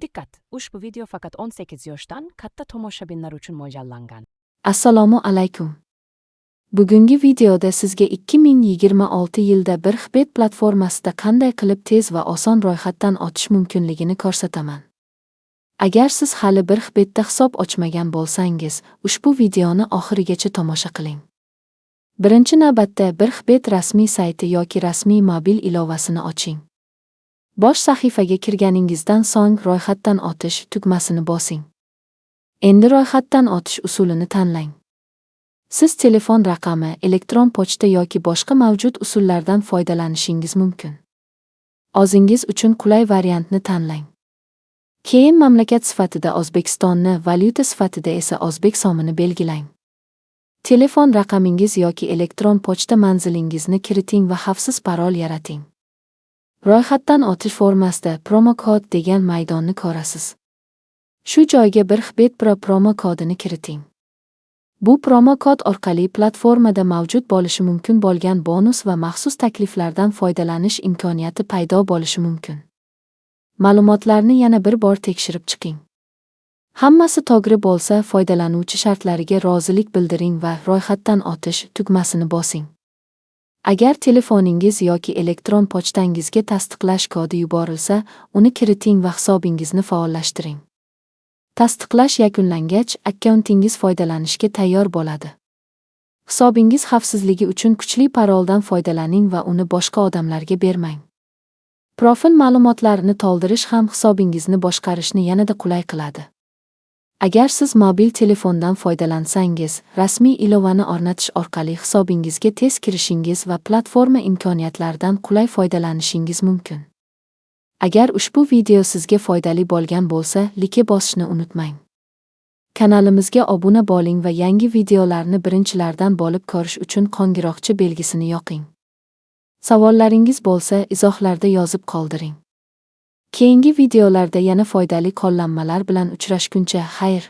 Dikkat! Ushbu video faqat 18 yoshdan katta tomoshabinlar uchun mo'ljallangan. Assalomu alaykum. Bugungi videoda sizga 2026 yilda BirXBet platformasida qanday qilib tez va oson ro'yxatdan o'tish mumkinligini ko'rsataman. Agar siz hali BirXBetda hisob ochmagan bo'lsangiz, ushbu videoni oxirigacha tomosha qiling. Birinchi navbatda BirXBet rasmiy sayti yoki rasmiy mobil ilovasini oching. Bosh sahifaga kirganingizdan so'ng ro'yxatdan o'tish tugmasini bosing. Endi ro'yxatdan o'tish usulini tanlang. Siz telefon raqami, elektron pochta yoki boshqa mavjud usullardan foydalanishingiz mumkin. O'zingiz uchun qulay variantni tanlang. Keyin mamlakat sifatida O'zbekistonni, valyuta sifatida esa o'zbek so'mini belgilang. Telefon raqamingiz yoki elektron pochta manzilingizni kiriting va xavfsiz parol yarating. Ro'yxatdan o'tish formasida promo kod degan maydonni ko'rasiz. Shu joyga BirXBet Pro promo kodini kiriting. Bu promo kod orqali platformada mavjud bo'lishi mumkin bo'lgan bonus va maxsus takliflardan foydalanish imkoniyati paydo bo'lishi mumkin. Ma'lumotlarni yana bir bor tekshirib chiqing. Hammasi to'g'ri bo'lsa, foydalanuvchi shartlariga rozilik bildiring va ro'yxatdan o'tish tugmasini bosing. Agar telefoningiz yoki elektron pochtangizga tasdiqlash kodi yuborilsa, uni kiriting va hisobingizni faollashtiring. Tasdiqlash yakunlangach, akkauntingiz foydalanishga tayyor bo'ladi. Hisobingiz xavfsizligi uchun kuchli paroldan foydalaning va uni boshqa odamlarga bermang. Profil ma'lumotlarini to'ldirish ham hisobingizni boshqarishni yanada qulay qiladi. Agar siz mobil telefondan foydalansangiz, rasmiy ilovani o'rnatish orqali hisobingizga tez kirishingiz va platforma imkoniyatlaridan qulay foydalanishingiz mumkin. Agar ushbu video sizga foydali bo'lgan bo'lsa, like bosishni unutmang. Kanalimizga obuna bo'ling va yangi videolarni birinchilardan bo'lib ko'rish uchun qo'ng'iroqcha belgisini yoqing. Savollaringiz bo'lsa, izohlarda yozib qoldiring. Keyingi videolarda yana foydali qo'llanmalar bilan uchrashguncha xayr.